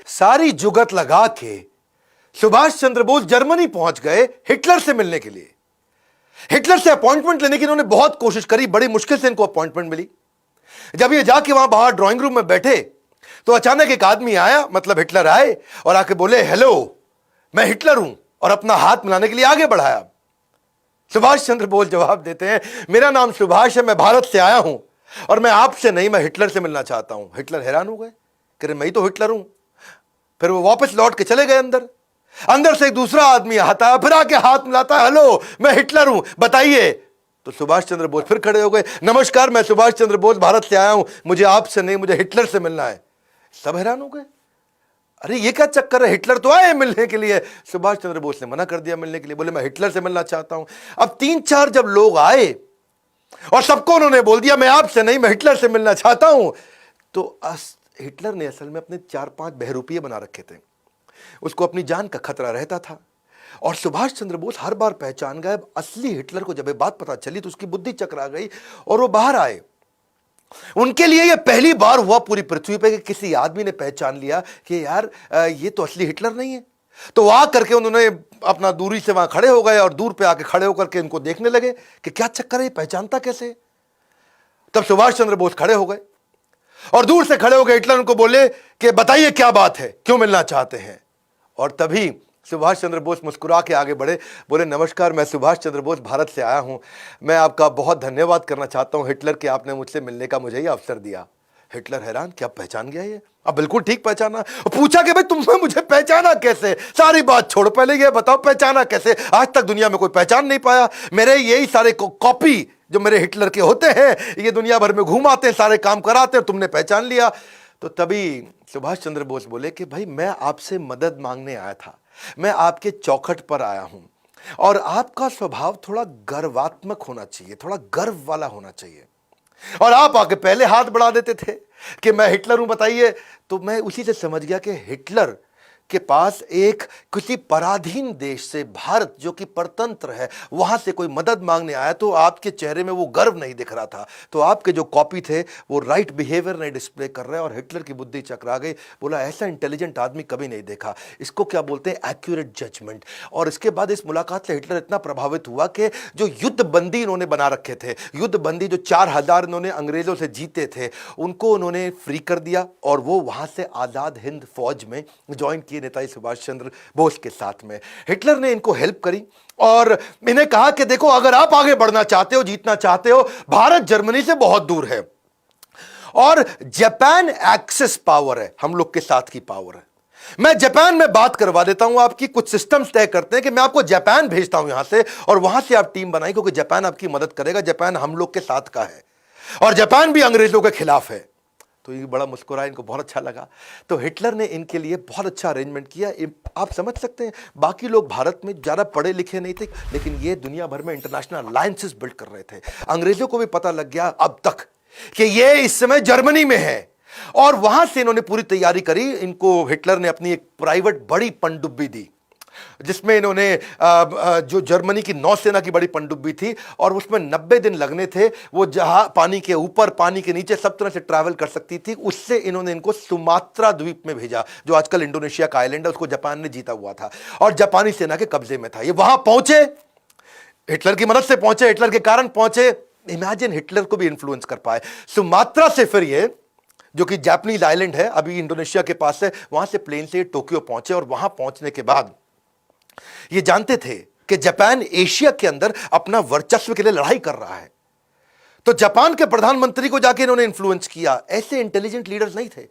सारी जुगत लगा के सुभाष चंद्र बोस जर्मनी पहुंच गए हिटलर से मिलने के लिए। हिटलर से अपॉइंटमेंट लेने की इन्होंने बहुत कोशिश करी, बड़ी मुश्किल से इनको अपॉइंटमेंट मिली। जब ये जाके वहां बाहर ड्राइंग रूम में बैठे तो अचानक एक आदमी आया, मतलब हिटलर आए और आके बोले, हेलो मैं हिटलर हूं, और अपना हाथ मिलाने के लिए आगे बढ़ाया। सुभाष चंद्र बोस जवाब देते हैं, मेरा नाम सुभाष है, मैं भारत से आया हूं और मैं आपसे नहीं, मैं हिटलर से मिलना चाहता हूं। हिटलर हैरान हो गए, कह रहे मैं ही तो हिटलर हूं। फिर वो वापस लौट के चले गए अंदर। अंदर से एक दूसरा आदमी आता है, फिर आके हाथ मिलाता है, हेलो मैं हिटलर हूं, बताइए। तो सुभाष चंद्र बोस फिर खड़े हो गए, नमस्कार मैं सुभाष चंद्र बोस भारत से आया हूं, मुझे आपसे नहीं, मुझे हिटलर से मिलना है। सब हैरान हो गए, अरे ये क्या चक्कर है, हिटलर तो आए मिलने के लिए। सुभाष चंद्र बोस ने मना कर दिया मिलने के लिए, बोले मैं हिटलर से मिलना चाहता हूं। अब 3-4 जब लोग आए और सबको उन्होंने बोल दिया मैं आपसे नहीं, मैं हिटलर से मिलना चाहता हूं, तो हिटलर ने असल में अपने 4-5 बहरूपिये बना रखे थे, उसको अपनी जान का खतरा रहता था। और सुभाष चंद्र बोस हर बार पहचान गए। असली हिटलर को जब ये बात पता चली तो उसकी बुद्धि चकरा गई और वो बाहर आए। उनके लिए यह पहली बार हुआ पूरी पृथ्वी पे कि किसी आदमी ने पहचान लिया कि यार ये तो असली हिटलर नहीं है। तो वहां करके उन्होंने अपना दूरी से वहां खड़े हो गए और दूर पे आके खड़े होकर के इनको देखने लगे कि क्या चक्कर है, पहचानता कैसे। तब सुभाष चंद्र बोस खड़े हो गए और दूर से खड़े हो गए हिटलर उनको बोले कि बताइए क्या बात है, क्यों मिलना चाहते हैं। और तभी सुभाष चंद्र बोस मुस्कुरा के आगे बढ़े, बोले नमस्कार मैं सुभाष चंद्र बोस भारत से आया हूं, मैं आपका बहुत धन्यवाद करना चाहता हूं हिटलर कि आपने मुझसे मिलने का मुझे ये अवसर दिया। हिटलर हैरान, क्या पहचान गया ये? अब बिल्कुल ठीक पहचाना। पूछा कि भाई तुमने मुझे पहचाना कैसे? सारी बात छोड़, पहले ये बताओ पहचाना कैसे? आज तक दुनिया में कोई पहचान नहीं पाया। मेरे यही सारे कॉपी जो मेरे हिटलर के होते हैं ये दुनिया भर में घूमाते हैं, सारे काम कराते हैं, तुमने पहचान लिया। तो तभी सुभाष चंद्र बोस बोले कि भाई मैं आपसे मदद मांगने आया था, मैं आपके चौखट पर आया हूं और आपका स्वभाव थोड़ा गर्वात्मक होना चाहिए, थोड़ा गर्व वाला होना चाहिए। और आप आके पहले हाथ बढ़ा देते थे कि मैं हिटलर हूं, बताइए। तो मैं उसी से समझ गया कि हिटलर के पास एक किसी पराधीन देश से, भारत जो कि परतंत्र है, वहां से कोई मदद मांगने आया। तो आपके चेहरे में वो गर्व नहीं दिख रहा था, तो आपके जो कॉपी थे वो राइट बिहेवियर नहीं डिस्प्ले कर रहे। और हिटलर की बुद्धि चकरा गई, बोला ऐसा इंटेलिजेंट आदमी कभी नहीं देखा, इसको क्या बोलते हैं एक्यूरेट जजमेंट। और इसके बाद इस मुलाकात से हिटलर इतना प्रभावित हुआ कि जो युद्ध बंदी इन्होंने बना रखे थे, युद्ध बंदी जो 4000 इन्होंने अंग्रेजों से जीते थे, उनको उन्होंने फ्री कर दिया और वो वहां से आजाद हिंद फौज में ज्वाइन किए नेताजी सुभाष चंद्र बोस के साथ में। हिटलर ने इनको हेल्प करी और इन्हें कहा कि देखो अगर आप आगे बढ़ना चाहते हो, जीतना चाहते हो, भारत जर्मनी से बहुत दूर है और जापान एक्सेस पावर है, हम लोग के साथ की पावर है। मैं जापान में बात करवा देता हूं, आपकी कुछ सिस्टम्स तय करते हैं कि मैं आपको जापान भेजता हूं यहां से और वहां से आप टीम बनाई, क्योंकि जापान आपकी मदद करेगा, जापान हम लोग के साथ का है और जापान भी अंग्रेजों के खिलाफ है। तो ये बड़ा मुस्कुराया, इनको बहुत अच्छा लगा। तो हिटलर ने इनके लिए बहुत अच्छा अरेंजमेंट किया। आप समझ सकते हैं, बाकी लोग भारत में ज़्यादा पढ़े लिखे नहीं थे, लेकिन ये दुनिया भर में इंटरनेशनल अलायंसेस बिल्ड कर रहे थे। अंग्रेजों को भी पता लग गया अब तक कि ये इस समय जर्मनी में है और वहां से इन्होंने पूरी तैयारी करी। इनको हिटलर ने अपनी एक प्राइवेट बड़ी पनडुब्बी दी, जिसमें इन्होंने जो जर्मनी की नौसेना की बड़ी पनडुब्बी थी और उसमें 90 दिन लगने थे। वो जहां पानी के ऊपर, पानी के नीचे सब तरह से ट्रैवल कर सकती थी। उससे इन्होंने इनको सुमात्रा द्वीप में भेजा, जो आजकल इंडोनेशिया का आइलैंड है, उसको जापान ने जीता हुआ था और जापानी सेना के कब्जे में था। ये वहां पहुंचे, हिटलर की मदद से पहुंचे, हिटलर के कारण पहुंचे। इमेजिन हिटलर को भी इन्फ्लुएंस कर पाए। सुमात्रा से फिर ये जो कि जापानीज आइलैंड है, अभी इंडोनेशिया के पास है, वहां से प्लेन से टोक्यो पहुंचे और वहां पहुंचने के बाद ये जानते थे कि जापान एशिया के अंदर अपना वर्चस्व के लिए लड़ाई कर रहा है। तो जापान के प्रधानमंत्री को जाके इन्होंने इन्फ्लुएंस किया। ऐसे इंटेलिजेंट लीडर्स नहीं थे।